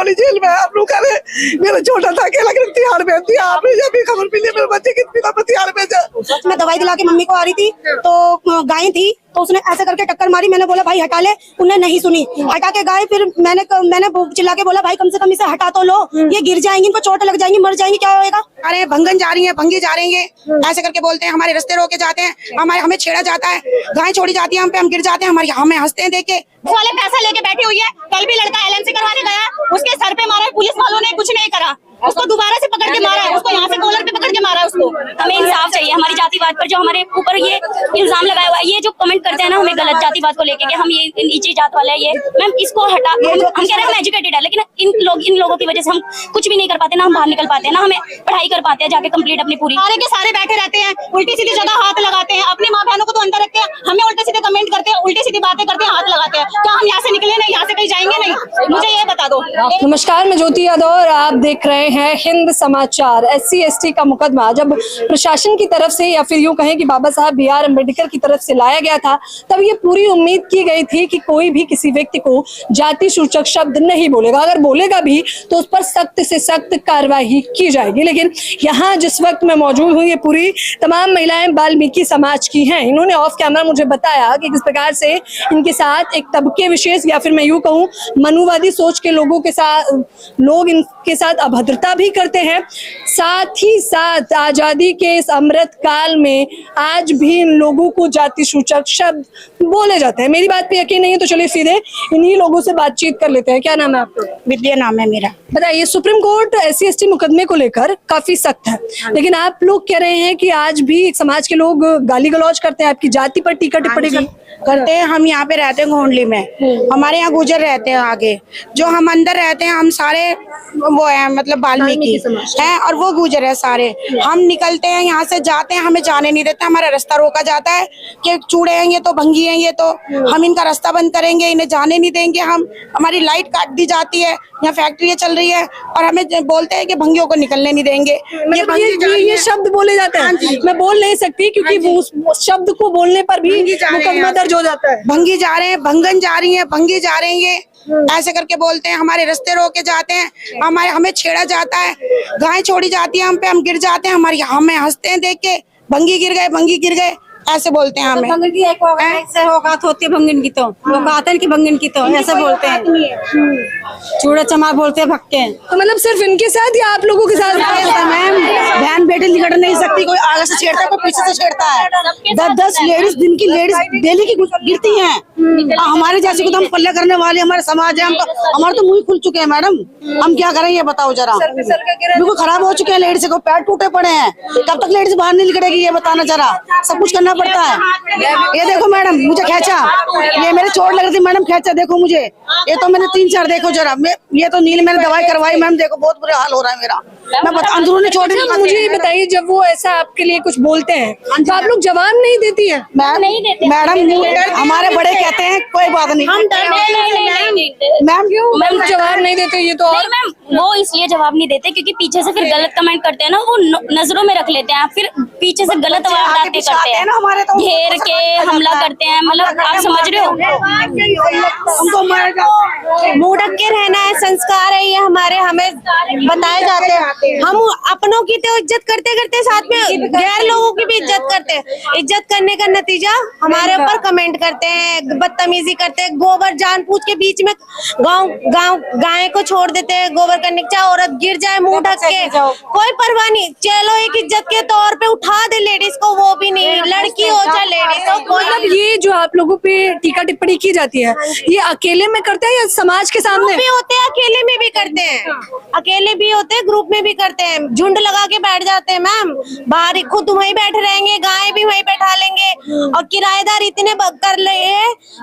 Birauli jail में आप लोग करे। मेरा छोटा था अकेला तिहाड़ में, तिहाड़ में जब भी खबर मिली मेरे बच्चे कितनी दफा तिहाड़ में जा। मैं दवाई दिला के मम्मी को आ रही थी तो गाय थी तो उसने ऐसे करके टक्कर मारी। मैंने बोला भाई हटा ले, उन्हें नहीं सुनी, हटा के गाय। फिर मैंने चिल्ला के बोला भाई कम से कम इसे हटा तो लो, ये गिर जाएंगी, इनको चोट लग जाएंगी, मर जाएंगी, क्या होएगा। अरे भंगन जा रही है, भंगी जा रही है, ऐसे करके बोलते हैं, हमारे रास्ते रोके जाते हैं, हमें छेड़ा जाता है, गाय छोड़ी जाती है हम पे, हम गिर जाते हैं, हमें हंसते हैं देख के। वाले पैसा लेके बैठी हुई है। कल भी लड़का LNC करवाने गया, उसके सर पे मारा, पुलिस वालों ने कुछ नहीं करा, उसको दोबारा से पकड़ के मारा है, उसको यहाँ से कॉलर पे पकड़ के मारा है उसको। हमें इंसाफ चाहिए। हमारी जातिवाद पर जो हमारे ऊपर ये इल्जाम लगाया हुआ है, ये जो कमेंट करते हैं ना हमें गलत जातिवाद को लेके कि हम ये नीची जात वाले हैं, ये मैम इसको हटा। हम कह रहे हैं हम एजुकेटेड है, लेकिन इन लोगों की वजह से हम कुछ भी नहीं कर पाते, ना हम बाहर निकल पाते हैं, ना हमें पढ़ाई कर पाते हैं जाके कंप्लीट अपनी पूरी। सारे के सारे बैठे रहते हैं, उल्टी सीधी जगह हाथ लगाते हैं, अपनी माँ बहनों को तो अंदर रखते हैं, हमें उल्टे सीधे कमेंट करते हैं, उल्टी सीधी बातें करते हैं, हाथ लगाते हैं। क्या हम यहाँ से निकले नहीं, यहाँ से कहीं जाएंगे नहीं? मुझे ये बता दो। नमस्कार, मैं ज्योति यादव और आप देख रहे हैं हिंद समाचार। SC/ST का मुकदमा जब प्रशासन की तरफ से या फिर यूं कहें कि बाबा साहब BR अम्बेडकर की तरफ से लाया गया था, तब ये पूरी उम्मीद की गई थी कि कोई भी किसी व्यक्ति को जाति सूचक शब्द नहीं बोलेगा, अगर बोलेगा भी तो उस पर सख्त से सख्त कार्रवाई की जाएगी। लेकिन यहाँ जिस वक्त मैं मौजूद हूँ, ये पूरी तमाम महिलाएं वाल्मीकि समाज की हैं। इन्होंने ऑफ कैमरा मुझे बताया कि किस प्रकार से इनके साथ एक तबके विशेष या फिर मैं यूं कहूँ मनुवादी सोच के लोगों के साथ लोग इनके साथ अभद्रता भी करते हैं। साथ ही साथ आजादी के इस अमृत काल में आज भी इन लोगों को जाति सूचक शब्द बोले जाते हैं। मेरी बात पे यकीन नहीं है तो चलिए सीधे इन्हीं लोगों से बातचीत कर लेते हैं। क्या नाम है आपका? विद्या नाम है मेरा। बताइए, सुप्रीम कोर्ट SC/ST मुकदमे को लेकर काफी सख्त है, लेकिन आप लोग कह रहे हैं कि आज भी समाज के लोग गाली गलौज करते हैं, आपकी जाति पर टीका टिप्पणी करते हैं। हम यहाँ पे रहते हैं गोंडली में, हमारे यहाँ गुजर रहते हैं, आगे जो हम अंदर रहते हैं हम सारे वो है मतलब वाल्मीकि है और वो गुजर है सारे। हम निकलते हैं यहाँ से, जाते हैं, हमें जाने नहीं देते, हमारा रास्ता रोका जाता है कि चूड़े हैं ये तो, भंगी हैं ये तो, हम इनका रास्ता बंद करेंगे, इन्हें जाने नहीं देंगे। हमारी लाइट काट दी जाती है, यहाँ फैक्ट्री चल रही है और हमें बोलते हैं कि भंगियों को निकलने नहीं देंगे। ये शब्द बोले जाते हैं, मैं बोल नहीं सकती क्योंकि वो शब्द को बोलने पर भी मुकदमा दर्ज हो जाता है। भंगी जा रहे हैं, भंगन जा रही है, भंगी जा रही है, ऐसे करके बोलते हैं, हमारे रास्ते रोके जाते हैं, हमें छेड़ा जाता है, गाय छोड़ी जाती है हम पे, हम गिर जाते हैं, हमें हंसते हैं देख के, भंगी गिर गए, भंगी गिर गए, ऐसे बोलते हैं हमें। भंगन की एक औकात होती है, भंगन की तो औकात है कि भंगन की तो ऐसे बोलते हैं, चूड़ा चमार बोलते हैं, भक्के हैं। तो मतलब सिर्फ इनके साथ या आप लोगों के साथ? मैम बहन बेटी निकट नहीं सकती, कोई आगे से छेड़ता है, कोई पीछे से छेड़ता है। 10 लेडीज, दिन की लेडीज डेली की गिरती हैं। हमारे जैसे को तो हम पल्ले करने वाले हमारे समाज है, हमारे तो मुंह खुल चुके हैं मैडम, हम क्या करें ये बताओ जरा। बिल्कुल खराब हो चुके हैं लेडीज को, पैर टूटे पड़े हैं, कब तक लेडीज बाहर नहीं निकलेगी ये बताना जरा, सब कुछ करना पड़ता है। ये देखो मैडम मुझे खींचा, ये मेरे चोट लग रही थी मैडम, खींचा देखो मुझे, ये तो मैंने 3-4 देखो जरा, ये तो नील मैंने दवाई करवाई मैम, देखो बहुत बुरा हाल हो रहा है मेरा, मैं अंदरूनी चोट। मुझे ये बताइए, जब वो ऐसा आपके लिए कुछ बोलते हैं तो आप लोग जवाब नहीं देती है? मैडम हमारे बड़े कहते हैं कोई बात नहीं, मैम जवाब नहीं देते ये तो। और मैम वो इसलिए जवाब नहीं देते क्योंकि पीछे से फिर गलत कमेंट करते हैं ना, वो नजरों में रख लेते हैं, फिर पीछे से गलत बातें करते हैं, घेर के हमला करते हैं, मतलब आप समझ रहे हो। मुंह ढक के रहना है, संस्कार है ये हमारे, हमें बताए जाते हैं। हम अपनों की तो इज्जत करते करते साथ में गैर लोगों की भी इज्जत करते हैं। इज्जत करने का नतीजा हमारे ऊपर कमेंट करते हैं, बदतमीजी करते हैं, गोबर जान पूछ के बीच में गाय को छोड़ देते हैं गोबर करने, चाहे औरत गिर जाए मुंह ढक के, कोई परवाह नहीं, चलो एक इज्जत के तौर पे उठा दे लेडीज को, वो भी नहीं, लड़की हो चाहे लेडीज हो। मतलब ये जो आप लोगों पे टीका टिप्पणी की जाती है, ये अकेले में करते हैं या समाज के सामने भी होते हैं? अकेले में भी करते हैं, अकेले भी होते हैं, ग्रुप में भी करते हैं, झुंड लगा के बैठ जाते हैं मैम, बाहर खुद वहीं बैठे रहेंगे, गाय भी वहीं बैठा लेंगे, और किराएदार इतने कर ले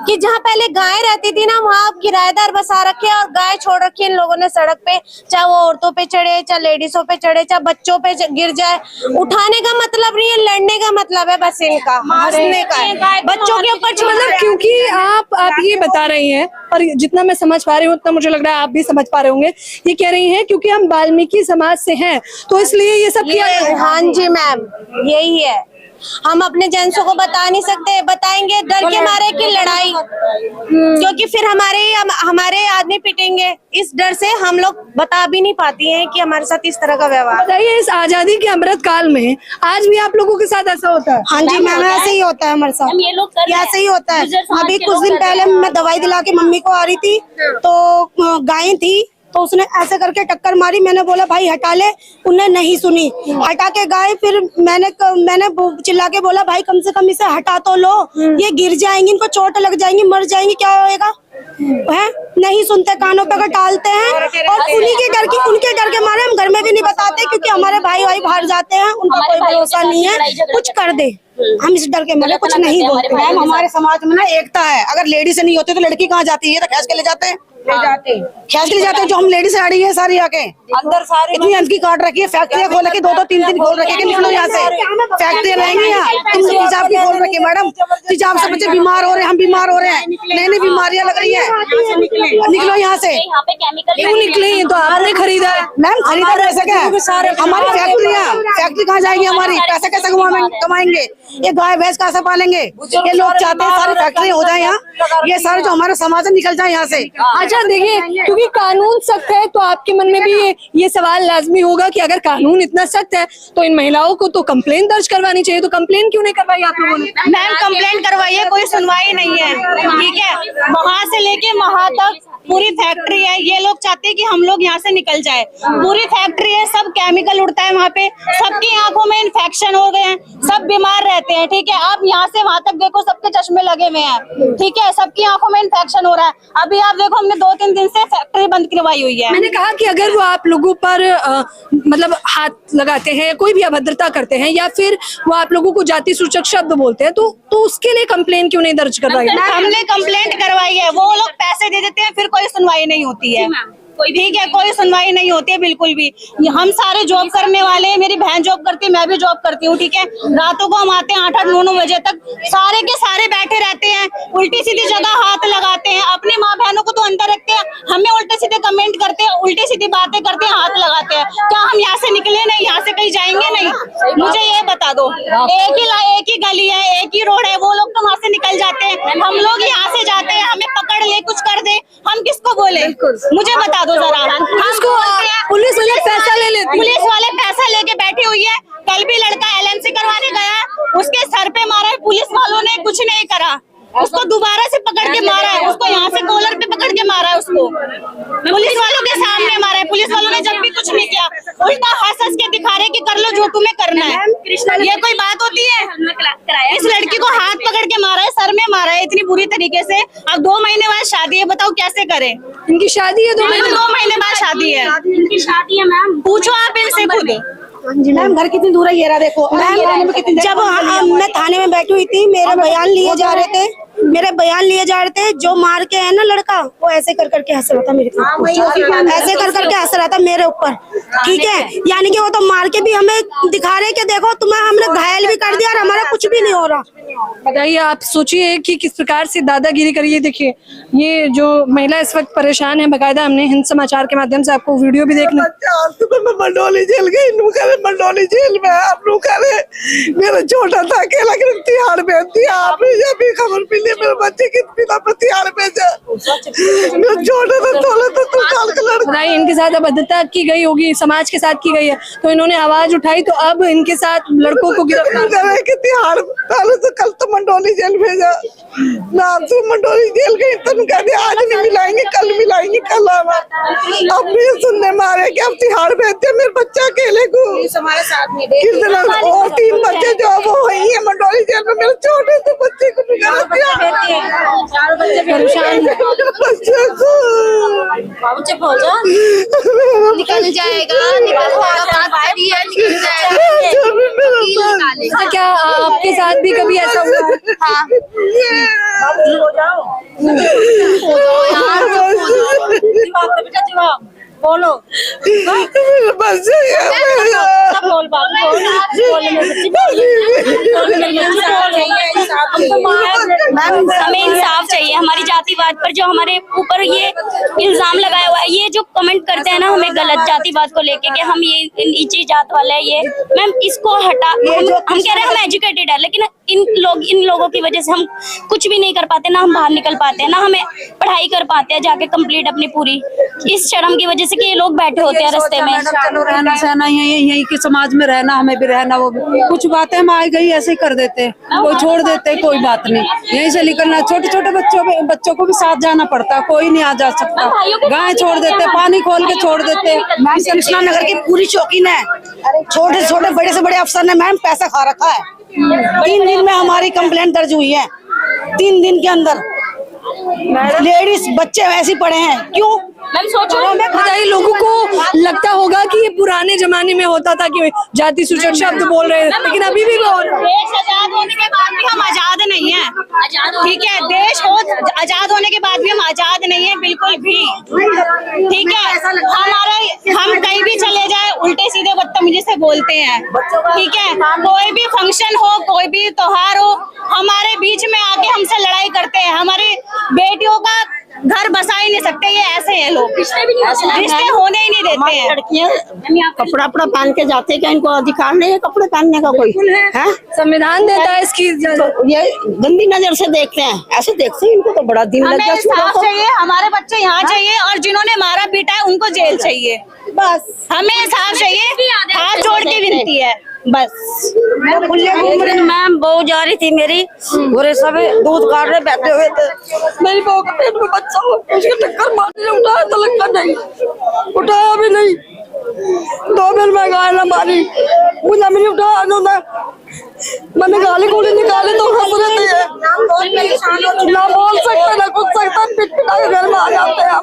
कि जहाँ पहले गाय रहती थी ना वहाँ किराएदार बसा रखे और गाय छोड़ रखी इन लोगों ने सड़क पे, चाहे वो औरतों पे चढ़े, चाहे लेडीजों पे चढ़े, चाहे बच्चों पे गिर जाए। उठाने का मतलब नहीं है, लड़ने का मतलब है बस इनका, हंसने का है बच्चों के ऊपर। मतलब क्योंकि आप ये बता रही हैं और जितना मैं समझ पा रही हूँ उतना मुझे लग रहा है आप भी समझ पा रहे होंगे, ये कह रही हैं क्योंकि हम वाल्मीकि समाज से हैं तो इसलिए ये सब किया। हाँ जी मैम, यही है। हम अपने जेंट्सों को बता नहीं सकते, बताएंगे डर के मारे की लड़ाई, क्योंकि फिर हमारे आदमी पिटेंगे, इस डर से हम लोग बता भी नहीं पाती हैं कि हमारे साथ इस तरह का व्यवहार। बताइए, इस आजादी के अमृत काल में आज भी आप लोगों के साथ ऐसा होता है? हाँ जी मैम, ऐसे ही होता है हमारे साथ, ये लोग कर रहे हैं। ऐसे ही होता है। गुजर अभी समाज के कुछ लोग दिन कर रहे पहले मैं दवाई दिला के मम्मी को आ रही थी, तो गाय थी, तो उसने ऐसे करके टक्कर मारी। मैंने बोला भाई हटा ले, उन्हें नहीं सुनी, हटा के गाय। फिर मैंने चिल्ला के बोला भाई कम से कम इसे हटा तो लो, ये गिर जाएंगी, इनको चोट लग जाएंगी, मर जाएंगी, क्या होएगा है? नहीं सुनते, कानों पे टालते हैं, और उनके डर के मारे हम घर में भी नहीं बताते, क्योंकि हमारे भाई बाहर जाते हैं, उनका कोई भरोसा नहीं है, कुछ कर दे, हम इस डर के मारे कुछ नहीं बोलते। मैम हमारे समाज में ना एकता है, अगर लेडीज नहीं होती तो लड़की कहाँ जाती है? तो खींच के ले जाते हैं, खींच के ले जाते हैं। जो हम लेडीज आ रही है सारी आके अंदर सारी इतनी अंकी काट रखी है, फैक्ट्रियाँ खोल रखी, 2-2 3-3 खोल रखी है, निकलो यहाँ से, फैक्ट्रियाँ रहेंगी यहाँ। तुम हिजाब की खोल रखी है मैडम, हिजाब से बच्चे बीमार हो रहे हैं, हम बीमार हो रहे हैं, नई नई बीमारियाँ लग रही है, निकलो यहाँ से। यहाँ पे केमिकल क्यों निकले? तो आपने खरीदा है? मैम खरीदा पैसा क्या है? हमारी फैक्ट्री कहाँ जाएगी? हमारी पैसा कैसे कमाएंगे? ये गाय भैंस कैसे पालेंगे? ये लोग चाहते हैं सारी फैक्ट्री हो जाए यहाँ, ये सारे जो हमारा समाज निकल जाए यहाँ से। अच्छा देखिए, क्योंकि कानून सख्त है तो आपके मन में भी ये सवाल लाजमी होगा कि अगर कानून इतना सख्त है तो इन महिलाओं को तो कंप्लेन दर्ज करवानी चाहिए, तो कंप्लेन क्यों नहीं करवाई आप लोगों ने? मैम कंप्लेंट करवाइए, कोई सुनवाई नहीं है, ठीक है। वहाँ से लेके वहाँ तक पूरी फैक्ट्री है, ये लोग चाहते हैं कि हम लोग यहाँ से निकल जाए। पूरी फैक्ट्री है, सब केमिकल उड़ता है वहाँ पे, सबकी आंखों में इन्फेक्शन हो गए हैं, सब बीमार रहते हैं, ठीक है। आप यहाँ से वहाँ तक देखो, सबके चश्मे लगे हुए हैं, ठीक है, सबकी आंखों में इन्फेक्शन हो रहा है। अभी आप देखो, हमने 2-3 दिन से फैक्ट्री बंद करवाई हुई है। मैंने कहा कि अगर वो आप लोगों पर मतलब हाथ लगाते हैं, कोई भी अभद्रता करते हैं, या फिर वो आप लोगों को जाति सूचक शब्द बोलते हैं, तो उसके लिए कंप्लेन क्यों नहीं दर्ज करवाई? हमने कंप्लेंट करवाई है, वो लोग पैसे दे देते हैं, फिर कोई सुनवाई नहीं होती है, ठीक है, कोई सुनवाई नहीं होती है बिल्कुल भी। हम सारे जॉब करने वाले हैं, मेरी बहन जॉब करती है, मैं भी जॉब करती हूँ, ठीक है। रातों को हम आते हैं 8-8 9-9 बजे तक, सारे के सारे बैठे रहते हैं, उल्टी सीधी जगह हाथ लगाते हैं, अपनी माँ बहनों को तो अंदर रखते हैं, हमें उल्टे सीधे कमेंट करते हैं, उल्टी सीधी बातें करते हैं, हाथ लगाते हैं। क्या हम यहाँ से निकले नहीं? यहाँ से कहीं जाएंगे नहीं? मुझे ये बता दो, एक ही गली है, एक ही रोड है, वो लोग तो वहाँ से निकल जाते हैं, हम लोग यहाँ से जाते हैं, हमें पकड़ ले, कुछ कर दे, हम किसको बोले? मुझे बता दो जरा। उसको पुलिस वाले पैसा ले लेते, पुलिस वाले पैसा लेके बैठी हुई है। कल भी लड़का LNC करवाने गया, उसके सर पे मारा है, पुलिस वालों ने कुछ नहीं करा, उसको दोबारा से पकड़ के मारा है, उसको यहाँ से कॉलर पे पकड़ के मारा है, उसको पुलिस वालों के सामने मारा है। पुलिस वालों ने जब भी कुछ नहीं किया, उल्टा हंस के दिखा रहे कि कर लो जो तुम्हें करना है। ये कोई बात होती है? इस लड़की को हाथ पकड़ के मारा है, सर में मारा है इतनी बुरी तरीके से। अब 2 महीने बाद शादी है, बताओ कैसे करें? इनकी शादी है 2 महीने बाद शादी है, इनकी शादी है मैम, पूछो आप इनसे खुद। मैम घर कितनी दूर है ये रहा देखो। मैम जब मैं थाने में बैठी हुई थी, मेरे बयान लिए जा रहे थे, जो मार के है ना लड़का, वो ऐसे कर करके हंस रहा था मेरे ऊपर, ऐसे कर करके हंस रहा था मेरे ऊपर, ठीक है। यानी कि वो तो मार के भी हमें दिखा रहे कि देखो तुम्हें हमने घायल भी कर दिया और हमारा कुछ भी नहीं हो रहा। बताइए, आप सोचिए कि किस प्रकार से दादागिरी करिए। देखिए, ये जो महिला इस वक्त परेशान है, बकायदा हमने हिंद समाचार के माध्यम से आपको वीडियो भी देखना। मंडोली जेल गई, मंडोली जेल में आप लोग मेरा छोटा था, अकेला तिहाड़ में दिया। आपने जब भी खबर मिली मेरे बच्चे की तिहाड़ में छोटा था, 16 साल का लड़का। इनके साथ अभद्रता की गई होगी, समाज के साथ की गई है, तो इन्होंने आवाज उठाई, तो अब इनके साथ लड़कों को गिरफ्तार तिहाड़ पहले तो कल तो मंडोली जेल भेजा, नाम से मंडोली जेल गई, तो कहते आज नहीं मिलाएंगे, कल मिलाएंगे, कल आना। अब भी सुनने मारे कि अब तिहाड़ भेजते मेरे बच्चा अकेले को, हमारे साथ में और 3 बच्चे जो वो वही है मंडोली जेल में, मेरे छोटे से बच्चे को निकल जाएगा, क्या आपके साथ भी कभी ऐसा हुआ? बोलो मेरे बच्चे बोल हमें इंसाफ चाहिए। हमारी जातिवाद पर जो हमारे ऊपर ये इल्जाम लगाया हुआ है, ये जो कमेंट करते हैं ना हमें गलत जातिवाद को लेके कि हम ये नीची जात वाले हैं, ये मैम इसको हटा। हम कह रहे हैं हम एजुकेटेड है, लेकिन इन लोगों की वजह से हम कुछ भी नहीं कर पाते, ना हम बाहर निकल पाते हैं, ना हमें पढ़ाई कर पाते हैं जाके कंप्लीट अपनी पूरी, इस शर्म की वजह से कि ये लोग बैठे होते हैं रास्ते में। चलो रहना सहना यही के समाज में रहना, हमें भी रहना, वो भी कुछ बातें हम आ गई ऐसे ही कर देते, कोई छोड़ देते, कोई बात नहीं, यहीं से निकलना। छोटे छोटे बच्चों को भी साथ जाना पड़ता, कोई नहीं आ जा सकता, गाय छोड़ देते, पानी खोल के छोड़ देते। कृष्णा नगर की पूरी शौकीन है, छोटे छोटे बड़े से बड़े अफसर ने मैम पैसा खा रखा है। 3 दिन में हमारी कंप्लेंट दर्ज हुई है, 3 दिन के अंदर लेडीज बच्चे वैसे पड़े हैं। क्यों मैम सोचो, बताइए, लोगों को लगता होगा कि ये पुराने जमाने में होता था कि जाति सूचक शब्द बोल रहे हैं, लेकिन अभी भी देश आजाद होने के बाद भी हम आजाद नहीं है। ठीक है, देश हो आजाद होने के बाद भी हम आजाद नहीं है बिल्कुल भी। ठीक है, हम कहीं भी चले जाए उल्टे सीधे बदतमीजी से बोलते हैं। ठीक है, कोई भी फंक्शन हो, कोई भी त्योहार हो, हमारे बीच में आके हमसे लड़ाई करते हैं। हमारी बेटियों का घर बसा ही नहीं सकते, ये ऐसे हैं लोग, रिश्ते होने ही नहीं देते हैं। लड़कियां कपड़ा पहन के जाते हैं, क्या इनको अधिकार नहीं है कपड़े पहनने का? कोई है, संविधान देता है इसकी। ये गंदी नजर से देखते हैं, ऐसे देखते हैं, इनको तो बड़ा दिन लग हमें इंसाफ चाहिए, हमारे बच्चे यहाँ चाहिए, और जिन्होंने मारा पीटा है उनको जेल चाहिए। बस हमें इंसाफ चाहिए, हाथ जोड़ के विनती है बस। मैम बहू जा रही थी मेरी, पूरे सब दूध काट रहे बैठे हुए थे, मेरी बहू के पेट में बच्चा हो, उसके टक्कर मारने उठाया तो लगता नहीं, उठाया भी नहीं, 2 दिन में गाय ना मारी, मुझे नहीं उठाया, मैंने गाली गोली निकाले तो हंस रहे थे, ना बोल सकते ना कुछ सकता, पिट पिटा के घर में आ जाते हैं,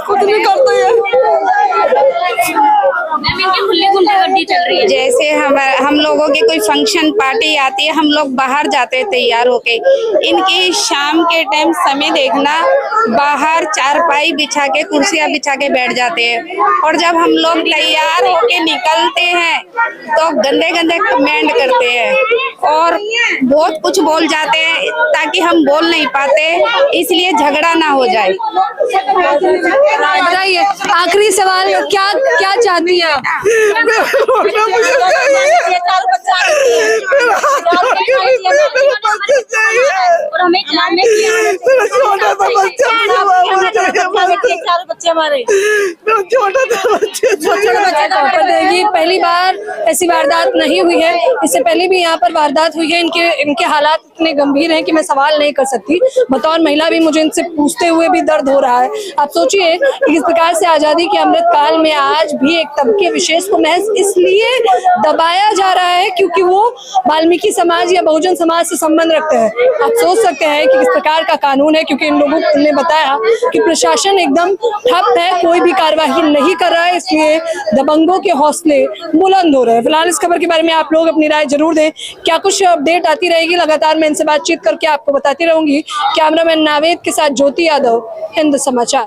कुछ नहीं करते हैं। जैसे हम लोगों की कोई फंक्शन पार्टी आती है, हम लोग बाहर जाते हैं तैयार होके, इनकी शाम के टाइम समय देखना, बाहर चारपाई बिछा के कुर्सियां बिछा के बैठ जाते हैं, और जब हम लोग तैयार होके निकलते हैं तो गंदे गंदे कमेंट करते हैं और बहुत कुछ बोल जाते हैं, ताकि हम बोल नहीं पाते, इसलिए झगड़ा ना हो जाए। बताइए, आखिरी सवाल, क्या क्या चाहती हैं आप? देखिए, पहली बार ऐसी वारदात नहीं हुई है, इससे पहले भी यहाँ पर वारदात हुई है। इनके हालात इतने गंभीर हैं कि मैं सवाल नहीं कर सकती। बतौर महिला भी मुझे इनसे पूछते हुए भी दर्द हो रहा है। आप सोचिए कि किस प्रकार से आजादी के अमृत काल में आज भी एक तबके विशेष को महज इसलिए दबाया जा रहा है क्योंकि वो वाल्मीकि समाज या बहुजन समाज से संबंध रखते हैं। आप सोच सकते हैं कि किस प्रकार का कानून है, क्योंकि इन लोगों ने बताया कि प्रशासन एकदम ठप है, कोई भी कार्यवाही नहीं कर रहा है, इसलिए दबंगों के हौसले बुलंद हो रहे हैं। फिलहाल इस खबर के बारे में आप लोग अपनी राय जरूर दें। क्या कुछ अपडेट आती रहेगी, लगातार मैं इनसे बातचीत करके आपको बताती रहूंगी। कैमरामैन नावेद के साथ ज्योति यादव, हिंद समाचार।